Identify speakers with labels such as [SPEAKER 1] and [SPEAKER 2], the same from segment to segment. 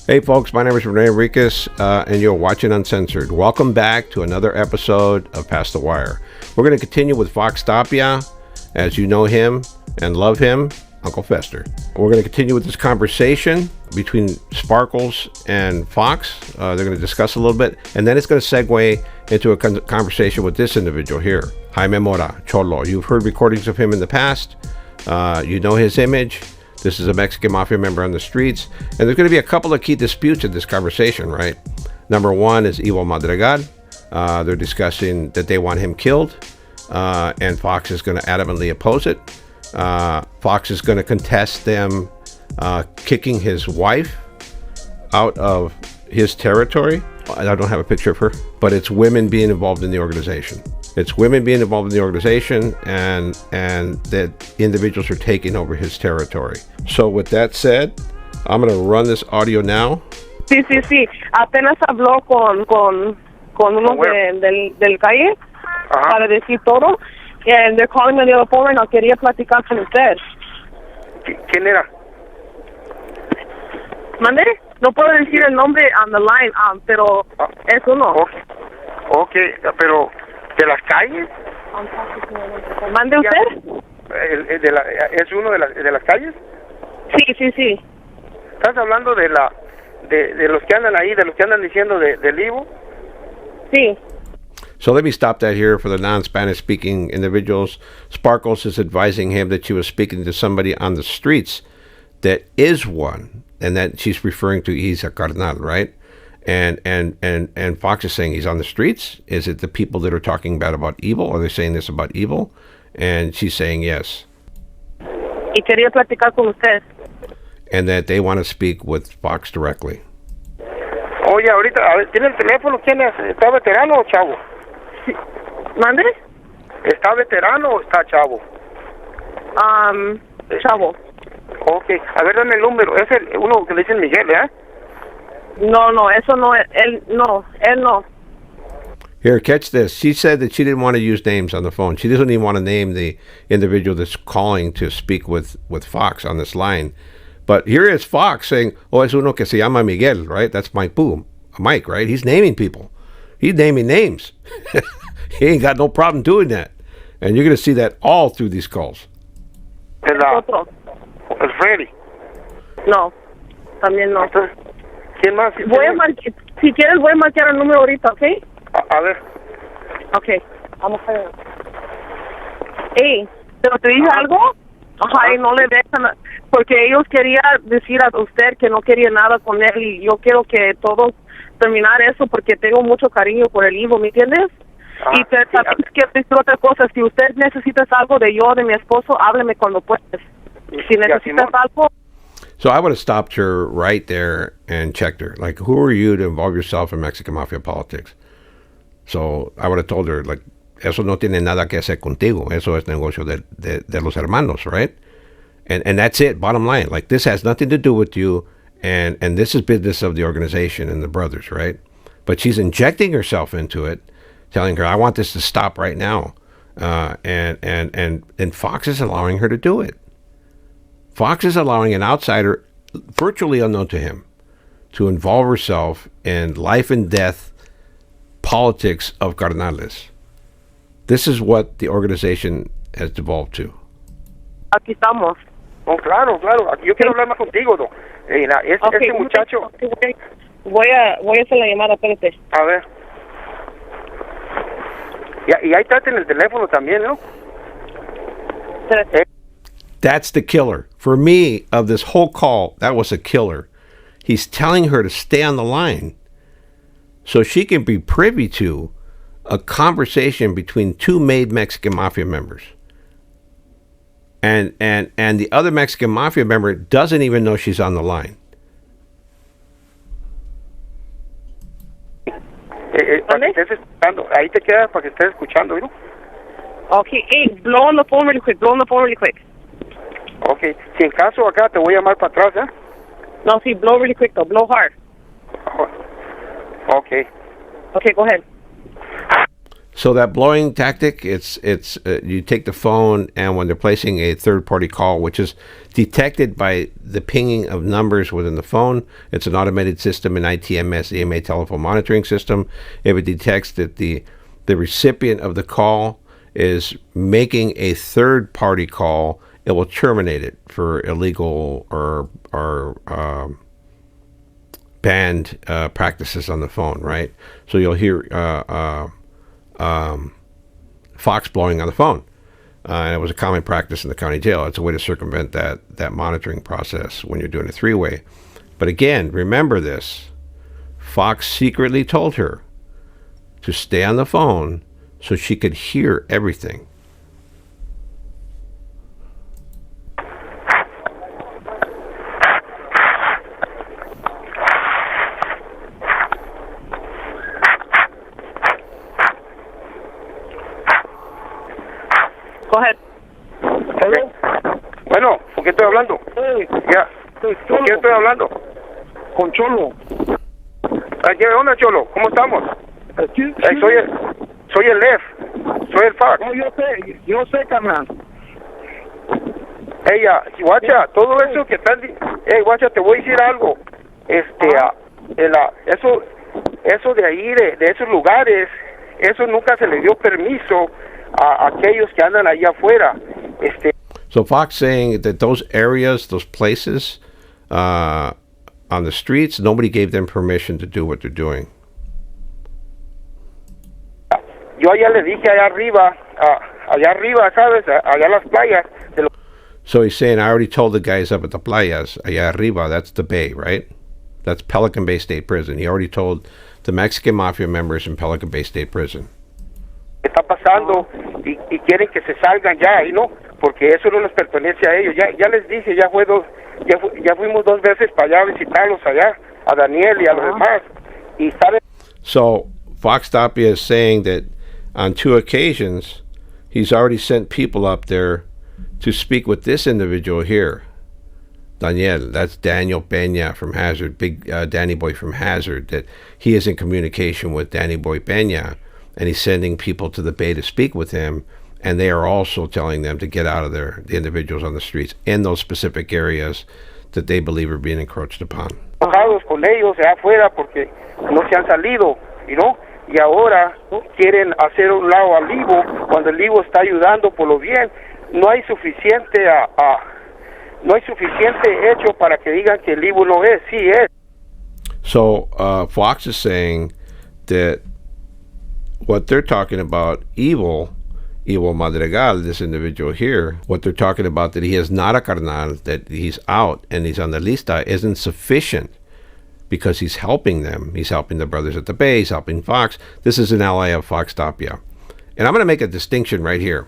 [SPEAKER 1] Hey folks, my name is Rene Enriquez, and you're watching Uncensored. Welcome back to another episode of Past the Wire. We're going to continue with Fox Tapia, as you know him and love him, Uncle Fester. We're going to continue with this conversation between Sparkles and Fox. They're going to discuss a little bit, and then it's going to segue into a conversation with this individual here, Jaime Mora, Cholo. You've heard recordings of him in the past. You know his image. This is a Mexican Mafia member on the streets. And there's going to be a couple of key disputes in this conversation, right? Number one is Evil Madrigal. They're discussing that they want him killed. And Fox is going to adamantly oppose it. Fox is going to contest them kicking his wife out of his territory. I don't have a picture of her, but it's women being involved in the organization. It's women being involved in the organization and that individuals are taking over his territory. So with that said, I'm going to run this audio now.
[SPEAKER 2] Sí. Apenas habló con uno del calle para decir todo. And they're calling me the other phone and no quería platicar con usted.
[SPEAKER 3] ¿Quién era?
[SPEAKER 2] ¿Mande? No puedo decir el nombre on the line, pero es uno.
[SPEAKER 3] Okay, pero ¿de las calles?
[SPEAKER 2] ¿Mande usted?
[SPEAKER 3] ¿Es uno de las calles?
[SPEAKER 2] Sí.
[SPEAKER 3] ¿Estás hablando de los que andan ahí, de los que andan diciendo del Ivo?
[SPEAKER 2] Sí.
[SPEAKER 1] So let me stop that here for the non-Spanish speaking individuals. Sparkles is advising him that she was speaking to somebody on the streets that is one, and that she's referring to he's a carnal, right? And Fox is saying he's on the streets. Is it the people that are talking bad about Evil? Are they saying this about Evil? And she's saying yes.
[SPEAKER 2] Y quería platicar con usted.
[SPEAKER 1] And that they want to speak with Fox directly.
[SPEAKER 3] Oye, ahorita, a ver, ¿tiene el teléfono? ¿Quién es? ¿Está veterano o chavo?
[SPEAKER 2] ¿Mande?
[SPEAKER 3] ¿Está veterano o está chavo?
[SPEAKER 2] Chavo.
[SPEAKER 3] Okay, a ver, dame el número. Es uno que le dicen Miguel, ¿eh?
[SPEAKER 2] No, eso no, él no.
[SPEAKER 1] Here, catch this. She said that she didn't want to use names on the phone. She doesn't even want to name the individual that's calling to speak with Fox on this line. But here is Fox saying, es uno que se llama Miguel, right? That's Mike, right? He's naming people. He's naming names. He ain't got no problem doing that. And you're going to see that all through these calls.
[SPEAKER 3] ¿Es Freddy?
[SPEAKER 2] No, también no.
[SPEAKER 3] ¿Quién más?
[SPEAKER 2] Si quieres voy a marcar el número ahorita, ¿ok?
[SPEAKER 3] A ver.
[SPEAKER 2] Ok, vamos a ver. Ey, ¿pero te dije algo? Ajá, y no le dejan, porque ellos querían decir a usted que no quería nada con él, y yo quiero que todos terminar eso, porque tengo mucho cariño por el Ivo, ¿me entiendes? Y también quiero decir otra cosa, si usted necesita algo de yo, de mi esposo, hábleme cuando puedes. Si necesitas algo...
[SPEAKER 1] So I would have stopped her right there and checked her. Like, who are you to involve yourself in Mexican Mafia politics? So I would have told her, like, eso no tiene nada que hacer contigo. Eso es negocio de los hermanos, right? And that's it, bottom line. Like, this has nothing to do with you, and this is business of the organization and the brothers, right? But she's injecting herself into it, telling her, I want this to stop right now. And Fox is allowing her to do it. Fox is allowing an outsider, virtually unknown to him, to involve herself in life and death politics of carnales. This is what the organization has devolved to.
[SPEAKER 2] Aquí estamos.
[SPEAKER 3] Oh, claro. Yo quiero hablar más contigo, ¿no? Este muchacho...
[SPEAKER 2] Voy a hacer la llamada, espérate.
[SPEAKER 3] A ver. Y ahí está en el teléfono también, ¿no?
[SPEAKER 1] That's the killer. For me, of this whole call, that was a killer. He's telling her to stay on the line so she can be privy to a conversation between two made Mexican Mafia members. And the other Mexican Mafia member doesn't even know she's on the line.
[SPEAKER 3] Para que estés escuchando. Ahí te quedas para que estés escuchando, ¿no?
[SPEAKER 2] Okay, hey, blow on the phone really quick.
[SPEAKER 3] Okay, si en caso acá te voy a llamar para atrás, ¿eh?
[SPEAKER 2] No, sí, blow really quick though, blow hard.
[SPEAKER 3] Okay.
[SPEAKER 2] Okay, go ahead.
[SPEAKER 1] So that blowing tactic, it's you take the phone, and when they're placing a third-party call, which is detected by the pinging of numbers within the phone, it's an automated system, an ITMS EMA telephone monitoring system. If it detects that the recipient of the call is making a third-party call, it will terminate it for illegal or banned practices on the phone, right? So you'll hear Fox blowing on the phone. And it was a common practice in the county jail. It's a way to circumvent that monitoring process when you're doing a three-way. But again, remember this. Fox secretly told her to stay on the phone so she could hear everything.
[SPEAKER 2] Go ahead.
[SPEAKER 3] Hello. Bueno, ¿con qué estoy hablando?
[SPEAKER 4] Hey,
[SPEAKER 3] Ya. ¿Con quién estoy hablando?
[SPEAKER 4] con Cholo.
[SPEAKER 3] ¿Qué onda, Cholo? ¿Cómo estamos?
[SPEAKER 4] Sí,
[SPEAKER 3] Soy el Lef. Soy el Fox.
[SPEAKER 4] No, yo sé, carnal.
[SPEAKER 3] Ella, guacha, todo eso que estás... guacha, te voy a decir algo. Eso de ahí, de esos lugares, eso nunca se le dio permiso a aquellos que andan allá afuera.
[SPEAKER 1] So Fox saying that those areas, those places on the streets, nobody gave them permission to do what they're doing.
[SPEAKER 3] Yo allá le dije allá arriba, ¿sabes? Allá en las playas.
[SPEAKER 1] So he's saying, I already told the guys up at the playas, allá arriba, that's the bay, right? That's Pelican Bay State Prison. He already told the Mexican Mafia members in Pelican Bay State Prison.
[SPEAKER 3] Está pasando y quieren que se salgan ya, ¿y no? Porque eso no les pertenece a ellos. Ya les dije, ya fuimos 2 veces para allá a visitarlos allá, a Daniel y a los demás. Y saben.
[SPEAKER 1] So Fox Tapia is saying that on 2 occasions, he's already sent people up there to speak with this individual here, Daniel. That's Daniel Peña from Hazard, big Danny Boy from Hazard, that he is in communication with Danny Boy Peña, and he's sending people to the bay to speak with him, and they are also telling them to get out of there, the individuals on the streets, in those specific areas that they believe are being encroached upon.
[SPEAKER 3] Con ellos allá afuera porque no se han salido, ¿no? Y ahora quieren hacer un lado al Ivo cuando el Ivo está ayudando por lo bien. No hay suficiente hecho para que digan que el Ivo no es, sí es.
[SPEAKER 1] So Fox is saying that what they're talking about, Evil Madrigal, this individual here, what they're talking about, that he is not a carnal, that he's out and he's on the lista, isn't sufficient because he's helping them. He's helping the brothers at the bay, he's helping Fox. This is an ally of Fox Tapia. And I'm going to make a distinction right here.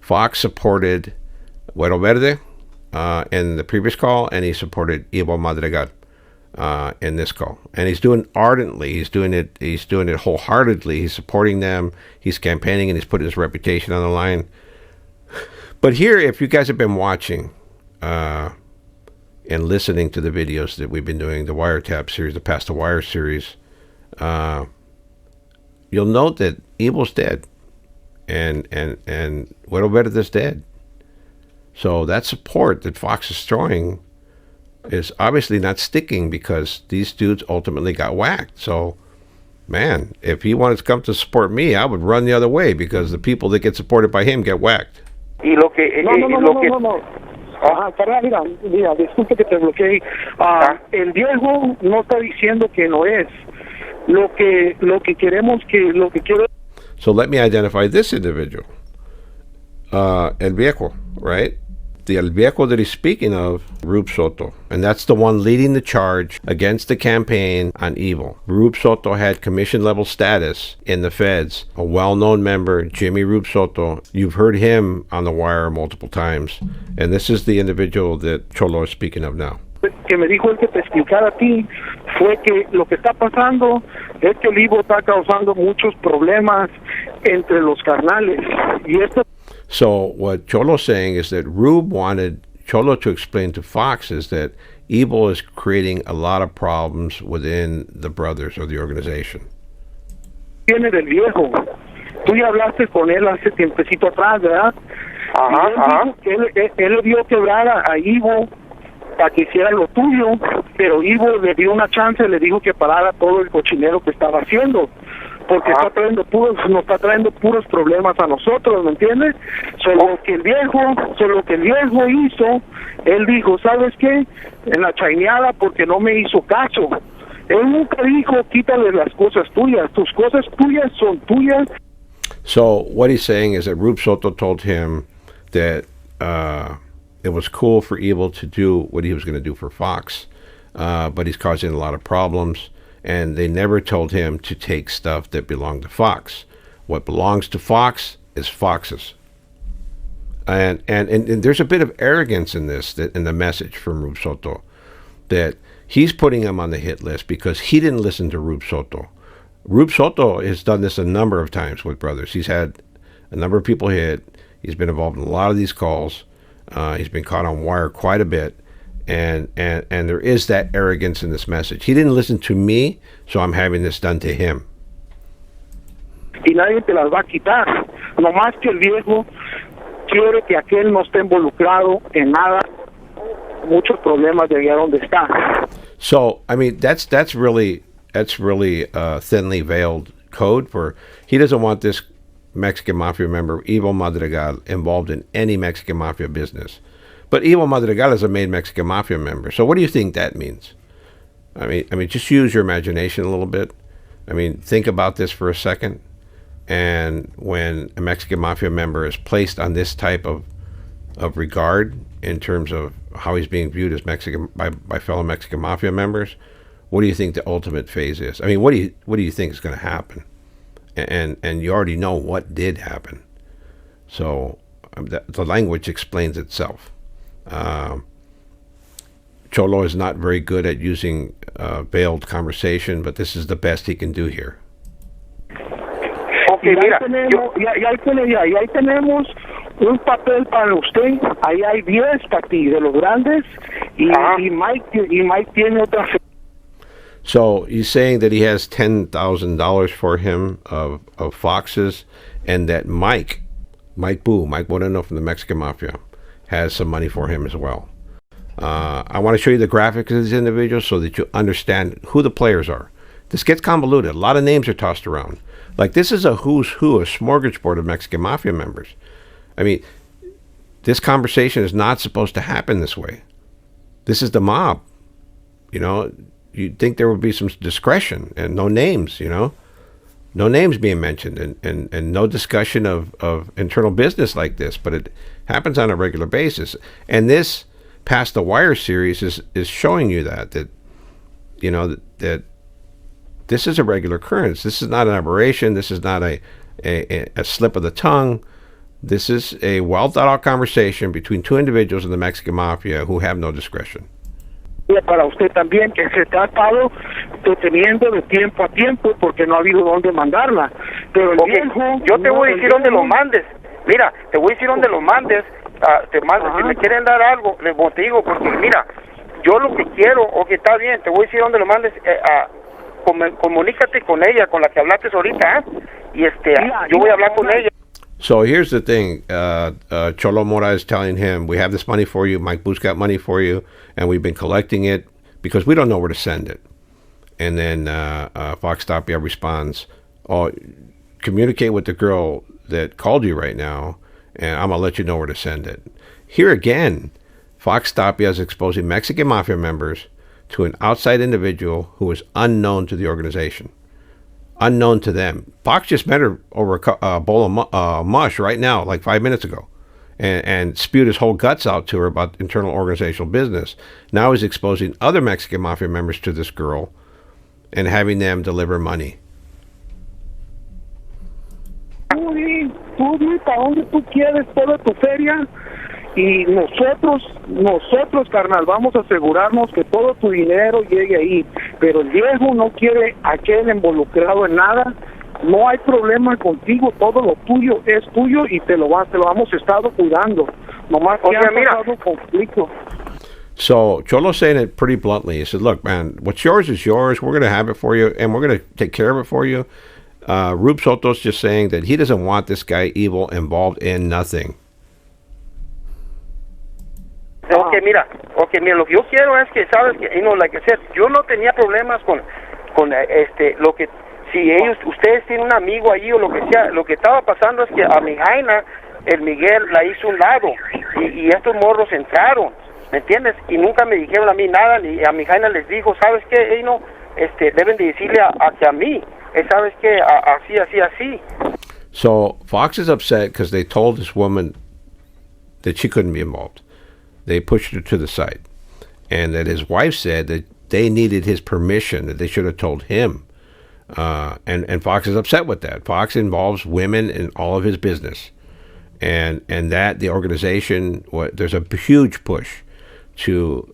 [SPEAKER 1] Fox supported Güero Verde in the previous call, and he supported Evil Madrigal in this call. And he's doing ardently. He's doing it wholeheartedly. He's supporting them. He's campaigning, and he's putting his reputation on the line. But here, if you guys have been watching and listening to the videos that we've been doing, the Wiretap series, the Past the Wire series, you'll note that Evil's dead. And Güero Verde is dead. So that support that Fox is throwing is obviously not sticking because these dudes ultimately got whacked. So, man, if he wanted to come to support me, I would run the other way because the people that get supported by him get whacked.
[SPEAKER 4] No. Ajá, carnal, mira, disculpe que te bloqueé. El Diego no está diciendo que no es. Lo que quiero.
[SPEAKER 1] So let me identify this individual. El Viejo, right? The El Viejo that he's speaking of, Rube Soto. And that's the one leading the charge against the campaign on Evil. Rube Soto had commission level status in the feds. A well-known member, Jimmy Rube Soto. You've heard him on the wire multiple times. And this is the individual that Cholo is speaking of now.
[SPEAKER 4] Que me dijo el que te explicara a ti fue que lo que está pasando es que el Ivo está causando muchos problemas entre los carnales. Y esto.
[SPEAKER 1] So what Cholo's saying is that Rube wanted Cholo to explain to Fox is that Evil is creating a lot of problems within the brothers or the organization.
[SPEAKER 4] Viene del Viejo. Tú ya hablaste con él hace tiempecito atrás, ¿verdad?
[SPEAKER 3] Ajá,
[SPEAKER 4] Y él
[SPEAKER 3] ajá.
[SPEAKER 4] dijo que él le dio quebrar a Ivo para que hiciera lo tuyo, pero Ivo le dio una chance, le dijo que parara todo el cochinero que estaba haciendo, porque
[SPEAKER 3] Ajá.
[SPEAKER 4] nos está trayendo puros problemas a nosotros, ¿me entiendes? Solo que el viejo hizo, él dijo, ¿sabes qué? En la chaineada, porque no me hizo caso. Él nunca dijo, quítale las cosas tuyas, tus cosas tuyas son tuyas.
[SPEAKER 1] So what he's saying is that Rube Soto told him that it was cool for Evil to do what he was going to do for Fox, but he's causing a lot of problems, and they never told him to take stuff that belonged to Fox. What belongs to Fox is Fox's. And there's a bit of arrogance in this, that in the message from Rube Soto, that he's putting him on the hit list because he didn't listen to Rube Soto. Rube Soto has done this a number of times with brothers. He's had a number of people hit. He's been involved in a lot of these calls. He's been caught on wire quite a bit. And there is that arrogance in this message. He didn't listen to me, so I'm having this done to him.
[SPEAKER 4] Y nadie te las va a quitar. Nomás que el viejo quiere que aquel no esté involucrado en nada. Muchos problemas de allá donde está.
[SPEAKER 1] So, I mean, that's really thinly veiled code for he doesn't want this Mexican Mafia member, Evil Madrigal, involved in any Mexican Mafia business. But Evil Madrigal is a made Mexican Mafia member. So what do you think that means? I mean, just use your imagination a little bit. I mean, think about this for a second. And when a Mexican Mafia member is placed on this type of regard in terms of how he's being viewed as Mexican by fellow Mexican Mafia members, what do you think the ultimate phase is? I mean, what do you think is going to happen? And you already know what did happen. So the language explains itself. Cholo is not very good at using veiled conversation, but this is the best he can do here.
[SPEAKER 3] Ok, mira,
[SPEAKER 4] Y ahí tenemos un papel para usted. Ahí hay 10 para ti, de los grandes. Y Mike tiene otra.
[SPEAKER 1] So he's saying that he has $10,000 for him of Foxes, and that Mike Moreno from the Mexican Mafia has some money for him as well. I want to show you the graphics of these individuals so that you understand who the players are. This gets convoluted. A lot of names are tossed around. Like, this is a who's who, a smorgasbord of Mexican Mafia members. I mean, this conversation is not supposed to happen this way. This is the mob. You know, you'd think there would be some discretion and no names, you know, no names being mentioned and no discussion of internal business like this, but it happens on a regular basis. And this Past the Wire series is showing you that you know, that this is a regular occurrence. This is not an aberration. This is not a slip of the tongue. This is a well thought out conversation between two individuals in the Mexican Mafia who have no discretion.
[SPEAKER 4] Para usted también, que se ha estado deteniendo de tiempo a tiempo porque no ha habido dónde mandarla. Pero el viejo,
[SPEAKER 3] yo te voy a decir dónde lo mandes. Mira, te voy a decir dónde lo mandes. Te mando, si me quieren dar algo, les digo, porque mira, yo lo que quiero, ok, está bien, te voy a decir dónde lo mandes. Comunícate con ella, con la que hablaste ahorita, y yo voy a hablar con ella.
[SPEAKER 1] So here's the thing. Cholo Mora is telling him, we have this money for you. Mike Booth's got money for you, and we've been collecting it because we don't know where to send it. And then Fox Tapia responds, oh, communicate with the girl that called you right now, and I'm going to let you know where to send it. Here again, Fox Tapia is exposing Mexican Mafia members to an outside individual who is unknown to the organization. Unknown to them. Fox just met her over a bowl of mush right now, like 5 minutes ago, and spewed his whole guts out to her about internal organizational business. Now he's exposing other Mexican Mafia members to this girl and having them deliver money.
[SPEAKER 4] Tú di para donde tú quieres toda tu feria y nosotros, carnal, vamos a asegurarnos que todo tu dinero llegue ahí. Pero el viejo no quiere aquel involucrado en nada. No hay problema contigo, todo lo tuyo es tuyo y te lo hemos estado cuidando. Nomás que han pasado conflicto.
[SPEAKER 1] So Cholo's saying it pretty bluntly. He said, look, man, what's yours is yours. We're going to have it for you, and we're going to take care of it for you. Rube Soto's just saying that he doesn't want this guy Evil involved in nothing.
[SPEAKER 3] Okay, mira, lo que yo quiero es que, sabes, que, like I said, yo no tenía problemas con lo que, si ustedes tienen un amigo ahí o lo que sea, lo que estaba pasando es que a mi Jaina, el Miguel la hizo un lado, y estos morros entraron, ¿me entiendes? Y nunca me dijeron a mí nada, ni a mi Jaina les dijo, ¿sabes qué? Deben de decirle a mí, ¿sabes qué? Así.
[SPEAKER 1] So Fox is upset because they told this woman that she couldn't be involved. They pushed her to the side, and that his wife said that they needed his permission, that they should have told him. And Fox is upset with that. Fox involves women in all of his business, and that the organization, there's a huge push to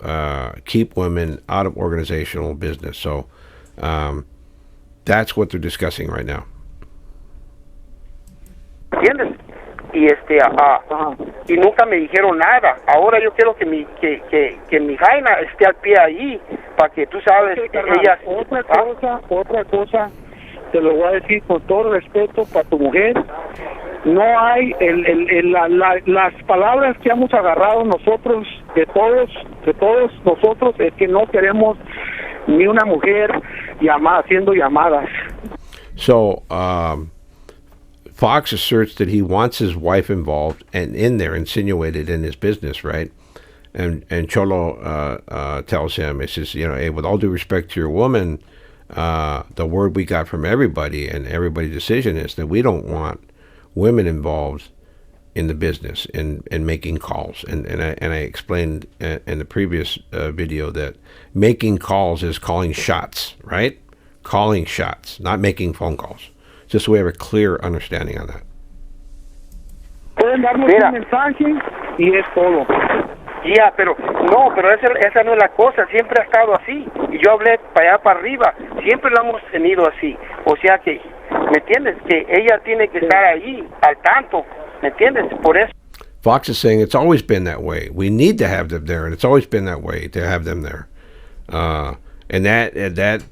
[SPEAKER 1] keep women out of organizational business. So that's what they're discussing right now.
[SPEAKER 3] ¿Entiendes? Y nunca me dijeron nada. Ahora yo quiero que mi Jaina esté al pie ahí, para que tú sabes, ella...
[SPEAKER 4] Otra cosa, te lo voy a decir con todo respeto para tu mujer. No hay las palabras que hemos agarrado nosotros, de todos nosotros, es que no queremos ni una mujer haciendo llamadas.
[SPEAKER 1] So, Fox asserts that he wants his wife involved and in there, insinuated in his business, right? And Cholo tells him, he says, hey, with all due respect to your woman, the word we got from everybody and everybody's decision is that we don't want women involved in the business, in making calls. And I explained in the previous video that making calls is calling shots, right? Calling shots, not making phone calls. Just so we have a clear understanding on that.
[SPEAKER 4] Pueden darnos un mensaje y es todo.
[SPEAKER 3] Ya, pero esa no es la cosa, siempre ha estado así. Y yo hablé para allá, para arriba, siempre lo hemos tenido así. O sea que, ¿me entiendes? Que ella tiene que estar ahí, al tanto, ¿me entiendes? Por eso.
[SPEAKER 1] Fox is saying it's always been that way. We need to have them there, and it's always been that way to have them there. And that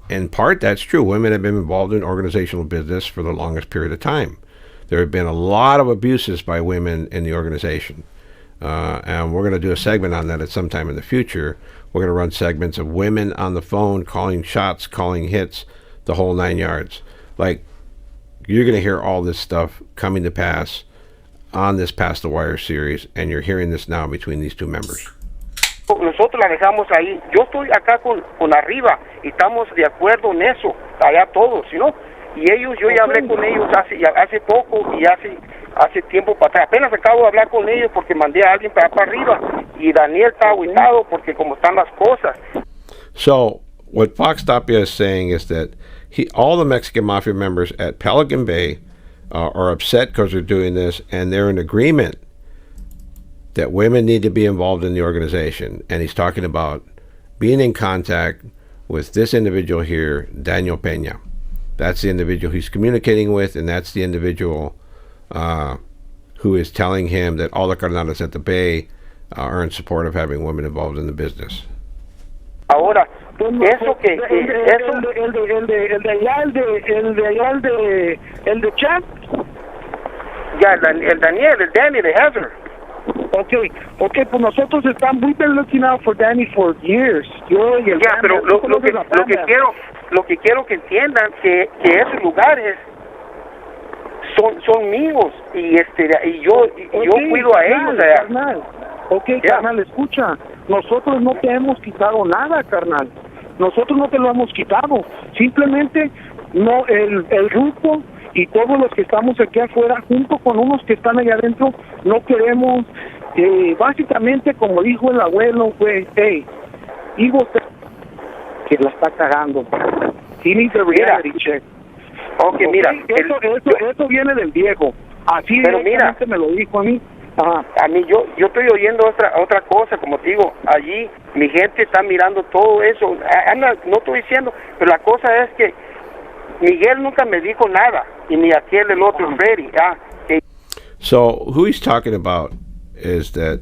[SPEAKER 1] in part, that's true. Women have been involved in organizational business for the longest period of time. There have been a lot of abuses by women in the organization. And we're going to do a segment on that at some time in the future. We're going to run segments of women on the phone, calling shots, calling hits, the whole 9 yards. Like, you're going to hear all this stuff coming to pass on this Past the Wire series, and you're hearing this now between these two members.
[SPEAKER 3] Nosotros la dejamos ahí. Yo estoy acá con arriba y estamos de acuerdo en eso, allá todos, ¿no? Y ellos, yo ya hablé con ellos hace poco y hace tiempo para atrás. Apenas acabo de hablar con ellos porque mandé a alguien para arriba y Daniel está agüitado porque como están las cosas.
[SPEAKER 1] So, what Fox Tapia is saying is that all the Mexican Mafia members at Pelican Bay are upset because they're doing this, and they're in agreement that women need to be involved in the organization. And he's talking about being in contact with this individual here, Daniel Peña. That's the individual he's communicating with, and that's the individual who is telling him that all the carnales at the Bay are in support of having women involved in the business.
[SPEAKER 3] Ahora, eso que
[SPEAKER 4] el de Chat.
[SPEAKER 3] Ya, el Daniel, el Danny, the Heather.
[SPEAKER 4] Okay, pues nosotros we've been looking out for Danny for years. Yo y el
[SPEAKER 3] ya, pero lo que quiero que entiendan que esos lugares son míos y yo cuido a ellos allá.
[SPEAKER 4] Carnal. Carnal, escucha, nosotros no te hemos quitado nada, carnal. Nosotros no te lo hemos quitado. Simplemente no el grupo y todos los que estamos aquí afuera, junto con unos que están allá adentro, no queremos, básicamente, como dijo el abuelo, hey, Ivo, que la está cagando. He needs a reality check.
[SPEAKER 3] Okay, mira.
[SPEAKER 4] Eso viene del viejo. Así
[SPEAKER 3] pero mira,
[SPEAKER 4] me lo dijo a mí. Ajá.
[SPEAKER 3] A mí yo estoy oyendo otra cosa, como te digo, allí mi gente está mirando todo eso. No estoy diciendo, pero la cosa es que Miguel nunca me dijo nada, y ni aquel el otro Freddy.
[SPEAKER 1] So who he's talking about is that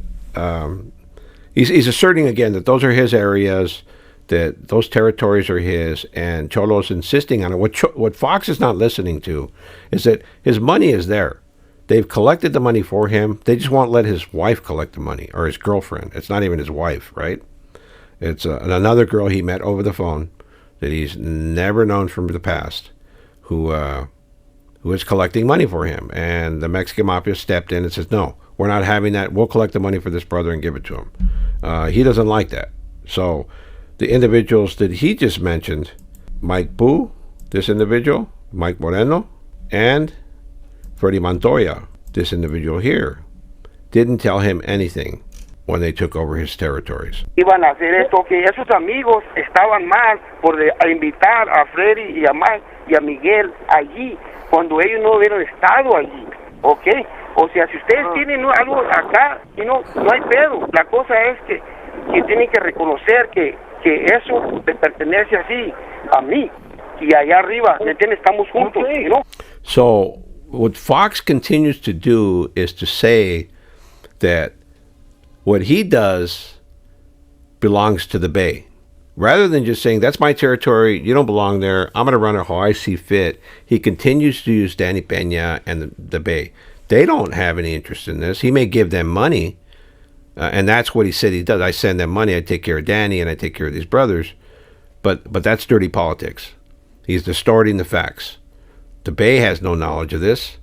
[SPEAKER 1] he's asserting again that those are his areas, that those territories are his, and Cholo's insisting on it. What Fox is not listening to is that his money is there. They've collected the money for him. They just won't let his wife collect the money, or his girlfriend. It's not even his wife, right? It's another girl he met over the phone that he's never known from the past, who is collecting money for him. And the Mexican Mafia stepped in and says, no, we're not having that. We'll collect the money for this brother and give it to him. He doesn't like that. So the individuals that he just mentioned, Mike Boo, this individual, Mike Moreno, and Freddie Montoya, this individual here, didn't tell him anything when they took over his territories.
[SPEAKER 3] Iban a hacer esto, que esos amigos estaban mal por invitar a Freddy y a Mike y a Miguel allí, cuando ellos no hubieran estado allí, ¿ok? O sea, si ustedes tienen algo acá, no hay pedo. La cosa es que tienen que reconocer que eso les pertenece así a mí y allá arriba, ¿me entiendes? Estamos juntos, ¿no?
[SPEAKER 1] So what Fox continues to do is to say that what he does belongs to the Bay. Rather than just saying, that's my territory, you don't belong there, I'm going to run it how I see fit, he continues to use Danny Peña and the Bay. They don't have any interest in this. He may give them money, and that's what he said he does. I send them money, I take care of Danny, and I take care of these brothers. But that's dirty politics. He's distorting the facts. The Bay has no knowledge of this.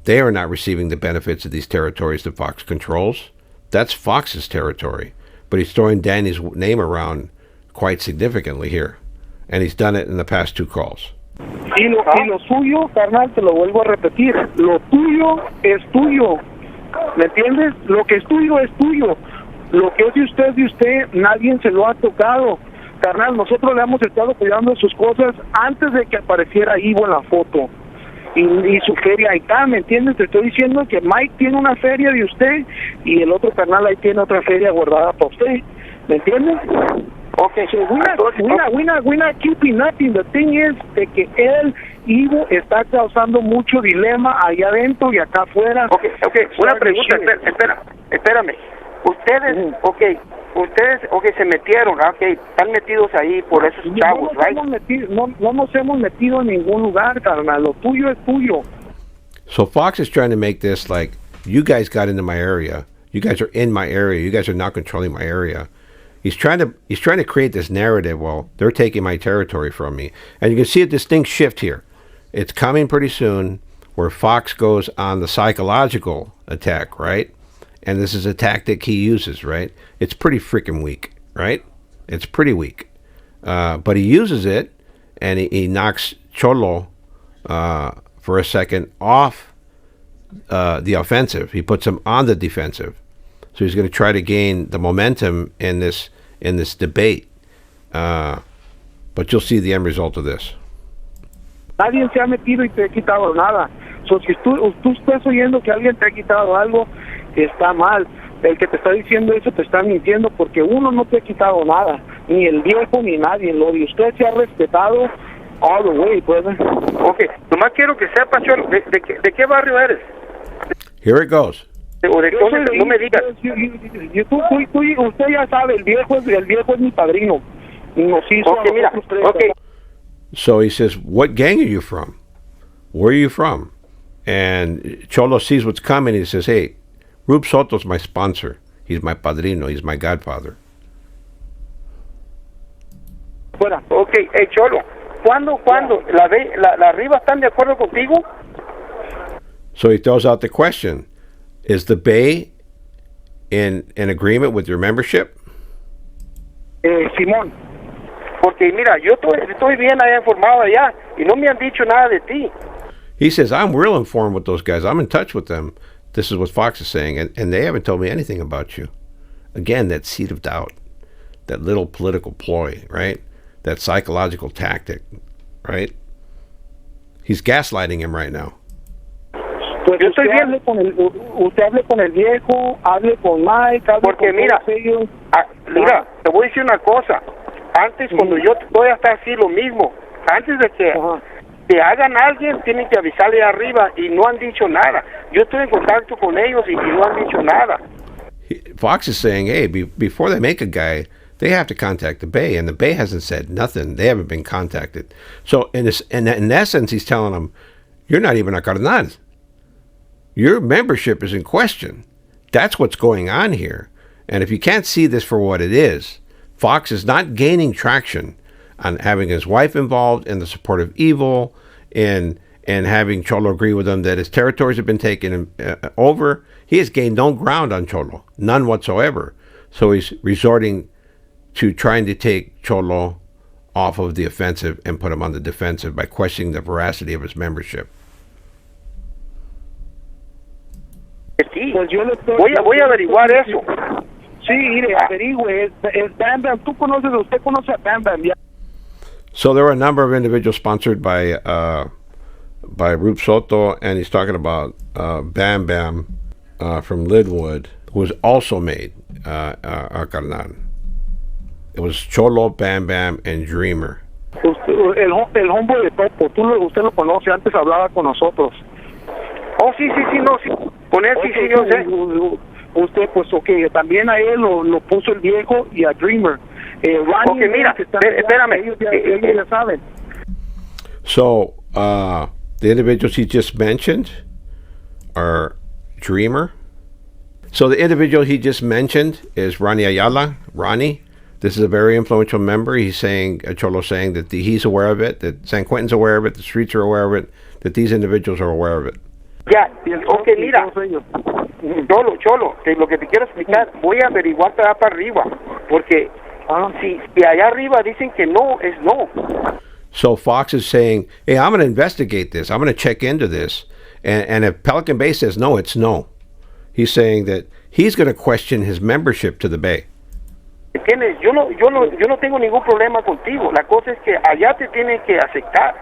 [SPEAKER 1] They are not receiving the benefits of these territories that Fox controls. That's Fox's territory. But he's throwing Danny's name around quite significantly here. And he's done it in the past 2 calls.
[SPEAKER 4] Y lo suyo, carnal, te lo vuelvo a repetir, lo tuyo es tuyo, ¿me entiendes? Lo que es tuyo, lo que es de usted, nadie se lo ha tocado, carnal. Nosotros le hemos estado cuidando sus cosas antes de que apareciera Ivo en la foto, y su feria ahí está, ¿me entiendes? Te estoy diciendo que Mike tiene una feria de usted, y el otro carnal ahí tiene otra feria guardada para usted, ¿me entiendes?
[SPEAKER 3] Okay,
[SPEAKER 4] so we're not keeping nothing. The thing is de que Ivo está causando mucho dilema allá adentro y acá afuera.
[SPEAKER 3] Okay, una pregunta, espérame. Ustedes, ustedes, se metieron, están metidos ahí por esos chavos,
[SPEAKER 4] no nos hemos metido en ningún lugar, carnal. Lo tuyo es tuyo.
[SPEAKER 1] So Fox is trying to make this like, you guys got into my area. You guys are in my area. You guys are not controlling my area. He's trying to create this narrative. Well, they're taking my territory from me, and you can see a distinct shift here. It's coming pretty soon, where Fox goes on the psychological attack, right? And this is a tactic he uses, right? It's pretty freaking weak, right? It's pretty weak, but he uses it, and he knocks Cholo for a second off the offensive. He puts him on the defensive. So he's going to try to gain the momentum in this debate. But you'll see the end result of this.
[SPEAKER 4] Nadie se ha metido y te ha quitado nada. So, si tú estás oyendo que alguien te ha quitado algo, está mal. El que te está diciendo eso te está mintiendo, porque uno no te ha quitado nada, ni el viejo ni nadie. Lo de usted se ha respetado all the way, brother.
[SPEAKER 3] Okay, nomás quiero que sepa, Cholo, ¿de qué barrio eres?
[SPEAKER 1] Here it goes.
[SPEAKER 3] O de no me digas.
[SPEAKER 4] Usted ya sabe, el viejo es mi padrino. Nos hizo
[SPEAKER 3] mira,
[SPEAKER 1] So he says, what gang are you from? Where are you from? And Cholo sees what's coming. He says, hey, Rube Soto's my sponsor. He's my padrino. He's my godfather.
[SPEAKER 3] Fuera. Okay, hey, Cholo, ¿cuándo? ¿La arriba están de acuerdo contigo?
[SPEAKER 1] So he throws out the question. Is the Bay in agreement with your membership?
[SPEAKER 4] Simón.
[SPEAKER 3] Porque mira, yo estoy bien allá informado allá y no me han dicho nada de ti.
[SPEAKER 1] He says, I'm real informed with those guys. I'm in touch with them. This is what Fox is saying, and they haven't told me anything about you. Again, that seed of doubt, that little political ploy, right? That psychological tactic, right? He's gaslighting him right now.
[SPEAKER 4] Pues usted hable con el viejo, hable con Mike, hable
[SPEAKER 3] porque
[SPEAKER 4] con
[SPEAKER 3] mira,
[SPEAKER 4] ellos.
[SPEAKER 3] Mira, te voy a decir una cosa. Antes, cuando yo voy a estar así, lo mismo. Antes de que te hagan alguien, tienen que avisarle arriba y no han dicho nada. Yo estoy en contacto con ellos y no han dicho nada.
[SPEAKER 1] Fox is saying, hey, before they make a guy, they have to contact the Bay, and the Bay hasn't said nothing. They haven't been contacted. So in essence, he's telling them, you're not even a carnal. Your membership is in question. That's what's going on here. And if you can't see this for what it is, Fox is not gaining traction on having his wife involved in the support of evil, and having Cholo agree with him that his territories have been taken over. He has gained no ground on Cholo, none whatsoever. So he's resorting to trying to take Cholo off of the offensive and put him on the defensive by questioning the veracity of his membership.
[SPEAKER 3] Sí,
[SPEAKER 4] Pues yo le estoy-
[SPEAKER 3] voy a averiguar eso.
[SPEAKER 4] Sí, mire, averigüe, es Bam Bam. Usted conoce a Bam Bam, ya.
[SPEAKER 1] So there were a number of individuals sponsored by Rube Soto, and he's talking about Bam Bam from Lidwood, who was also made a carnal. It was Cholo, Bam Bam, and Dreamer.
[SPEAKER 4] El hombre de Topo, usted lo conoce, antes hablaba con nosotros.
[SPEAKER 3] Oh, sí, no, sí. Con él sí, yo sé.
[SPEAKER 4] Usted, pues, también a él lo puso el viejo y a Dreamer. Ronnie,
[SPEAKER 3] Mira,
[SPEAKER 4] que están
[SPEAKER 3] espérame.
[SPEAKER 4] ellos ya saben.
[SPEAKER 1] So the individuals he just mentioned are Dreamer. So the individual he just mentioned is Ronnie Ayala. Ronnie, this is a very influential member. He's saying, Cholo saying that he's aware of it, that San Quentin's aware of it, the streets are aware of it, that these individuals are aware of it.
[SPEAKER 3] Ya, ok, mira. Cholo, lo que te quiero explicar, voy a averiguar para arriba, porque si allá arriba dicen que no, es no.
[SPEAKER 1] So Fox is saying, hey, I'm going to investigate this. I'm going to check into this. And if Pelican Bay says no, it's no. He's saying that he's going to question his membership to the Bay.
[SPEAKER 3] ¿Entiendes? Yo no tengo ningún problema contigo. La cosa es que allá te tienen que aceptar.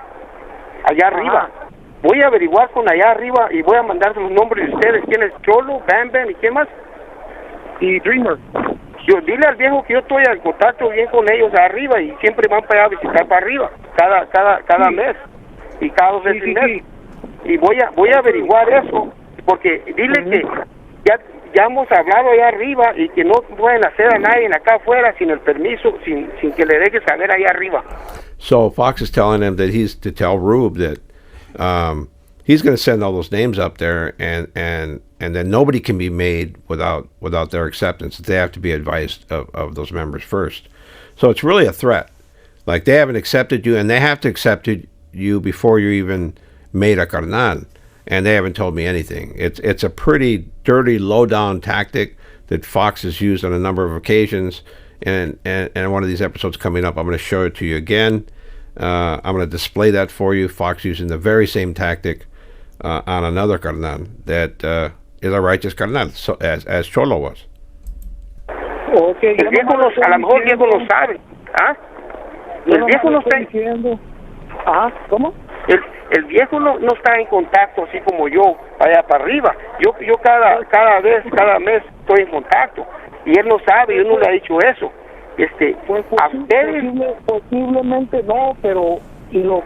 [SPEAKER 3] Allá arriba. Voy a averiguar con allá arriba y voy a mandar los nombres de ustedes. ¿Quién es Cholo, Bam Bam y quién más?
[SPEAKER 4] Y Dreamer.
[SPEAKER 3] Dile al viejo que yo estoy en contacto bien con ellos arriba y siempre van para allá a visitar para arriba. Cada mes. Y cada 2 veces al mes. Y voy a averiguar eso. Porque dile que ya hemos hablado allá arriba y que no pueden hacer a nadie acá afuera sin el permiso, sin que le deje saber allá arriba.
[SPEAKER 1] So Fox is telling him that he's to tell Rube that he's going to send all those names up there, and then nobody can be made without their acceptance. They have to be advised of those members first. So it's really a threat. Like, they haven't accepted you, and they have to accept you before you even made a carnal, and they haven't told me anything. It's a pretty dirty, low-down tactic that Fox has used on a number of occasions, and one of these episodes coming up, I'm going to show it to you again. I'm going to display that for you. Fox using the very same tactic on another carnal that is a righteous carnal, so as Cholo was.
[SPEAKER 4] Okay,
[SPEAKER 3] El viejo a lo mejor el viejo lo sabe. ¿Ah? El viejo no está
[SPEAKER 4] diciendo. ¿Cómo?
[SPEAKER 3] El viejo no está en contacto así como yo, allá para arriba. Yo cada mes estoy en contacto. Y él no sabe, yo no le he dicho eso.
[SPEAKER 4] Pues
[SPEAKER 3] a ustedes
[SPEAKER 4] posiblemente no, pero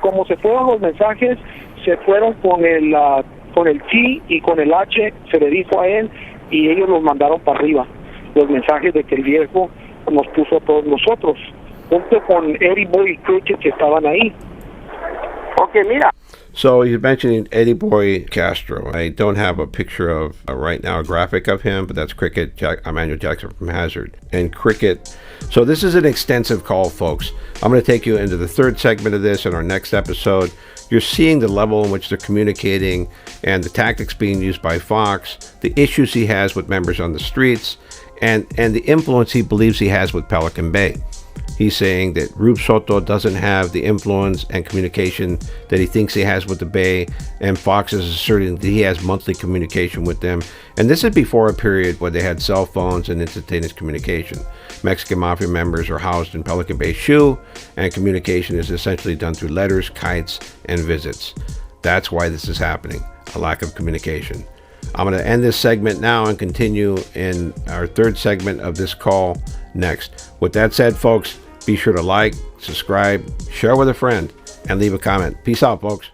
[SPEAKER 4] como se fueron los mensajes, se fueron con el T y con el H, se le dijo a él y ellos los mandaron para arriba. Los mensajes de que el viejo nos puso a todos nosotros, junto con Eddie Boy y Cricket que estaban ahí.
[SPEAKER 3] Okay, mira.
[SPEAKER 1] So you're mentioning Eddie Boy Castro. I don't have a picture of right now, a graphic of him, but that's Cricket, Emmanuel Jackson from Hazard. And Cricket, so this is an extensive call, folks. I'm going to take you into the third segment of this in our next episode. You're seeing the level in which they're communicating and the tactics being used by Fox, the issues he has with members on the streets, and the influence he believes he has with Pelican Bay. He's saying that Rube Soto doesn't have the influence and communication that he thinks he has with the Bay, and Fox is asserting that he has monthly communication with them. And this is before a period where they had cell phones and instantaneous communication. Mexican Mafia members are housed in Pelican Bay SHU, and communication is essentially done through letters, kites, and visits. That's why this is happening, a lack of communication. I'm going to end this segment now and continue in our third segment of this call next. With that said, folks, be sure to like, subscribe, share with a friend, and leave a comment. Peace out, folks.